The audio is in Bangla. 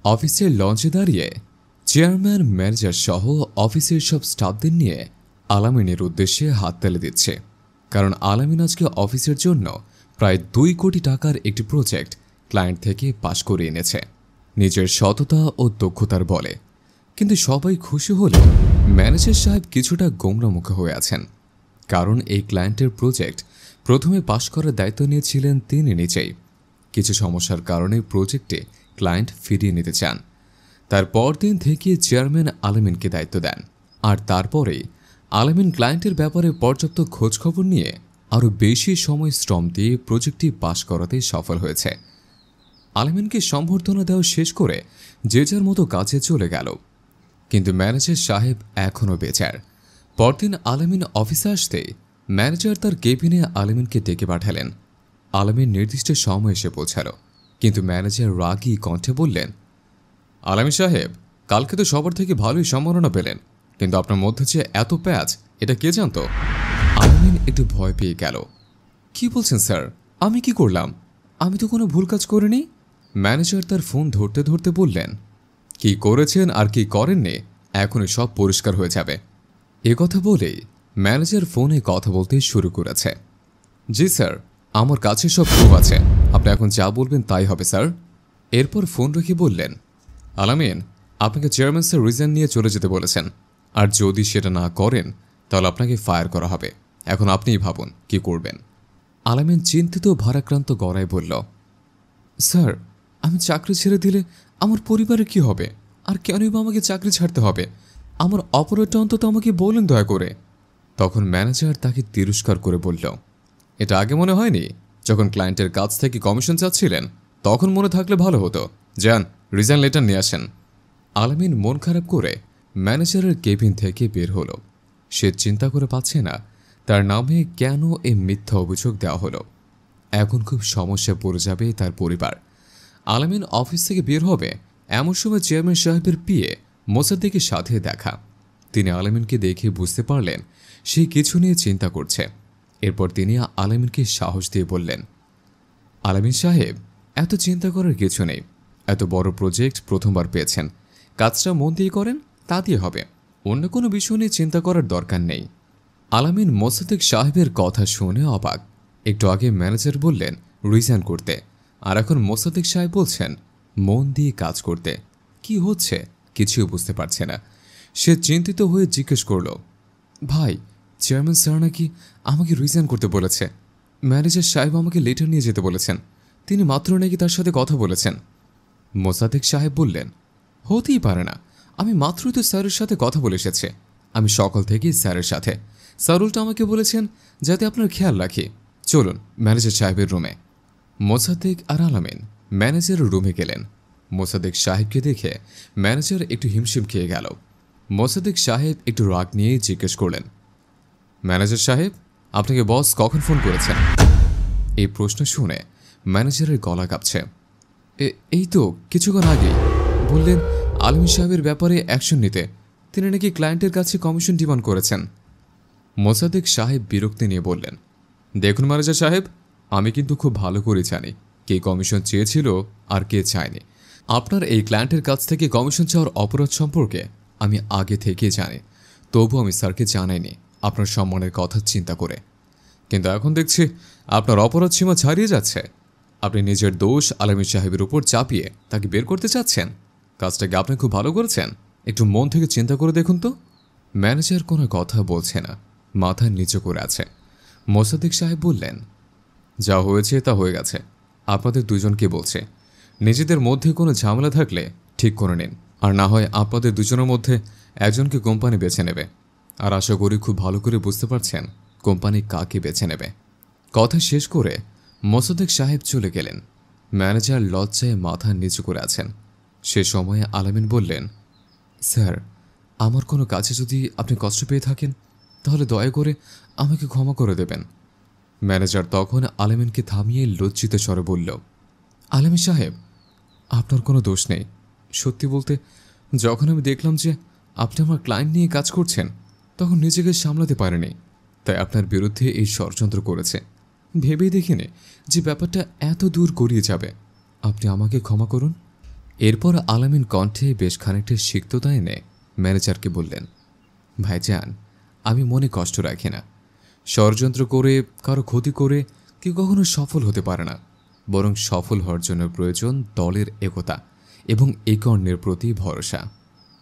অফিসের লঞ্চে দাঁড়িয়ে চেয়ারম্যান ম্যানেজার সহ অফিসের সব স্টাফদের নিয়ে আলামিনের উদ্দেশ্যে হাততালি দিচ্ছে। কারণ আলামিন আজকে অফিসের জন্য প্রায় 2 কোটি টাকার একটি প্রজেক্ট ক্লায়েন্ট থেকে পাশ করে এনেছে নিজের সততা ও দক্ষতার বলে। কিন্তু সবাই খুশি হলেও ম্যানেজার সাহেব কিছুটা গোমরামুখে হয়ে আছেন। কারণ এই ক্লায়েন্টের প্রজেক্ট প্রথমে পাশ করার দায়িত্ব নিয়েছিলেন তিনি নিজেই। কিছু সমস্যার কারণে প্রজেক্টে ক্লায়েন্ট ফিরিয়ে নিতে চান। তার পরদিন থেকে চেয়ারম্যান আলামিনকে দায়িত্ব দেন। আর তারপরেই আলামিন ক্লায়েন্টের ব্যাপারে পর্যাপ্ত খোঁজখবর নিয়ে আরও বেশি সময় শ্রম দিয়ে প্রজেক্টটি পাশ করাতে সফল হয়েছে। আলামিনকে সম্বর্ধনা দেওয়া শেষ করে যে যার মতো কাজে চলে গেল। কিন্তু ম্যানেজার সাহেব এখনও বেচার। পরদিন আলামিন অফিসে আসতেই ম্যানেজার তার কেবিনে আলামিনকে ডেকে পাঠালেন। আলামিন নির্দিষ্ট সময় এসে পৌঁছাল। কিন্তু ম্যানেজার রাগী কণ্ঠে বললেন, আলামিন সাহেব, কালকে তো সবার থেকে ভালোই সম্মাননা পেলেন, কিন্তু আপনার মধ্যে যে এত প্যাচ এটা কে জানত? আলামিন একটু ভয় পেয়ে গেল। কি বলছেন স্যার? আমি কি করলাম? আমি তো কোনো ভুল কাজ করিনি। ম্যানেজার তার ফোন ধরতে ধরতে বললেন, কি করেছেন আর কি করেননি এখনই সব পরিষ্কার হয়ে যাবে। কথা বলেই ম্যানেজার ফোনে কথা বলতে শুরু করেছে। জি স্যার, আমার কাছে সব প্রুফ আছে, আপনি এখন যা বলবেন তাই হবে স্যার। এরপর ফোন রেখে বললেন, আলামিন, আপনাকে চেয়ারম্যান স্যার রিজাইন নিয়ে চলে যেতে বলেছেন, আর যদি সেটা না করেন তাহলে আপনাকে ফায়ার করা হবে। এখন আপনিই ভাবুন কি করবেন। আলামিন চিন্তিত ভারাক্রান্ত গলায় বলল, স্যার, আমি চাকরি ছেড়ে দিলে আমার পরিবারের কি হবে? আর কেনই বা আমাকে চাকরি ছাড়তে হবে? আমার অপরাধটা অন্তত আমাকে বলেন দয়া করে। তখন ম্যানেজার তাকে তিরস্কার করে বলল, এটা আগে মনে হয়নি? যখন ক্লায়েন্টের কাছ থেকে কমিশন চাচ্ছিলেন তখন মনে থাকলে ভালো হতো। যান, রিজাইন লেটার নিয়ে আসেন। আলামিন মন খারাপ করে ম্যানেজারের কেবিন থেকে বের হলো। সে চিন্তা করে পাচ্ছে না তার নামে কেন এই মিথ্যা অভিযোগ দেওয়া হলো। এখন খুব সমস্যা পড়ে যাবে তার পরিবার। আলামিন অফিস থেকে বের হবে এমন সময় চেয়ারম্যান সাহেবের পিএ মোসাদ্দেকের সাথে দেখা। তিনি আলামিনকে দেখে বুঝতে পারলেন সে কিছু নিয়ে চিন্তা করছে। এরপর তিনি আলামিনকে সাহস দিয়ে বললেন, আলামিন সাহেব, এত চিন্তা করার কিছু নেই। এত বড় প্রজেক্ট প্রথমবার পেয়েছেন, কাজটা মন দিয়ে করেন, তা দিয়ে হবে। অন্য কোনো বিষয় নিয়ে চিন্তা করার দরকার নেই। আলামিন মোসাদ্দেক সাহেবের কথা শুনে অবাক। একটু আগে ম্যানেজার বললেন রিজাইন করতে, আর এখন মোসাদ্দেক সাহেব বলছেন মন দিয়ে কাজ করতে। কি হচ্ছে কিছুই বুঝতে পারছে না। সে চিন্তিত হয়ে জিজ্ঞেস করল, ভাই, চেয়ারম্যান স্যার নাকি আমাকে রিজাইন করতে বলেছে? ম্যানেজার সাহেব আমাকে লেটার নিয়ে যেতে বলেছেন, তিনি মাত্র নাকি তার সাথে কথা বলেছেন। মোসাদ্দেক সাহেব বললেন, হতেই পারে না, আমি মাত্রই তো স্যারের সাথে কথা বলে এসেছি। আমি সকাল থেকেই স্যারের সাথে। স্যার উল্টো আমাকে বলেছেন যাতে আপনার খেয়াল রাখি। চলুন ম্যানেজার সাহেবের রুমে। মোসাদ্দেক আর আলামিন ম্যানেজারের রুমে গেলেন। মোসাদ্দেক সাহেবকে দেখে ম্যানেজার একটু হিমশিম খেয়ে গেল। মোসাদ্দেক সাহেব একটু রাগ নিয়ে জিজ্ঞেস করলেন, ম্যানেজার সাহেব, আপনাকে বস কখন ফোন করেছেন? এই প্রশ্ন শুনে ম্যানেজারের গলা কাঁপছে। এই তো কিছুক্ষণ আগেই বললেন আলামিন সাহেবের ব্যাপারে অ্যাকশন নিতে। তিনি নাকি ক্লায়েন্টের কাছে কমিশন ডিমান্ড করেছেন। মোসাদ্দেক সাহেব বিরক্তি নিয়ে বললেন, দেখুন ম্যানেজার সাহেব, আমি কিন্তু খুব ভালো করে জানি কে কমিশন চেয়েছিল আর কে চায়নি। আপনার এই ক্লায়েন্টের কাছ থেকে কমিশন চাওয়ার অপরাধ সম্পর্কে আমি আগে থেকে জানি, তবু আমি স্যারকে জানাইনি আপনার সম্মানের কথা চিন্তা করে। কিন্তু এখন দেখছি আপনার অপরাধ সীমা ছাড়িয়ে যাচ্ছে। আপনি নিজের দোষ আলামিন সাহেবের উপর চাপিয়ে তাকে বের করতে চাচ্ছেন। কাজটাকে আপনি খুব ভালো করেছেন, একটু মন থেকে চিন্তা করে দেখুন তো। ম্যানেজার কোনো কথা বলছে না, মাথা নিচু করে আছে। মোসাদ্দেক সাহেব বললেন, যা হয়েছে তা হয়ে গেছে। আপনাদের দুজনকে বলছে নিজেদের মধ্যে কোনো ঝামেলা থাকলে ঠিক করে নিন, আর না হয় আপনাদের দুজনের মধ্যে একজনকে কোম্পানি বেছে নেবে। আর আশা করি খুব ভালো করে বুঝতে পারছেন কোম্পানি কাকে বেছে নেবে। কথা শেষ করে মোসাদ্দেক সাহেব চলে গেলেন। ম্যানেজার লজ্জায় মাথা নিচু করে আছেন। সে সময়ে আলামিন বললেন, স্যার, আমার কোনো কাজে যদি আপনি কষ্ট পেয়ে থাকেন তাহলে দয়া করে আমাকে ক্ষমা করে দেবেন। ম্যানেজার তখন আলামিনকে থামিয়ে লজ্জিত স্বরে বলল, আলামিন সাহেব, আপনার কোনো দোষ নেই। সত্যি বলতে, যখন আমি দেখলাম যে আপনি আমার ক্লায়েন্ট নিয়ে কাজ করছেন তখন নিজেকে সামলাতে পারেনি, তাই আপনার বিরুদ্ধে এই ষড়যন্ত্র করেছে। ভেবেই দেখিনি যে ব্যাপারটা এত দূর গড়িয়ে যাবে। আপনি আমাকে ক্ষমা করুন। এরপর আলামিন কণ্ঠে বেশ খানিকটা সিক্ততা এনে ম্যানেজারকে বললেন, ভাইজান, আমি মনে কষ্ট রাখি না। ষড়যন্ত্র করে কারো ক্ষতি করে কেউ কখনো সফল হতে পারে না, বরং সফল হওয়ার জন্য প্রয়োজন দলের একতা এবং একে অন্যের প্রতি ভরসা।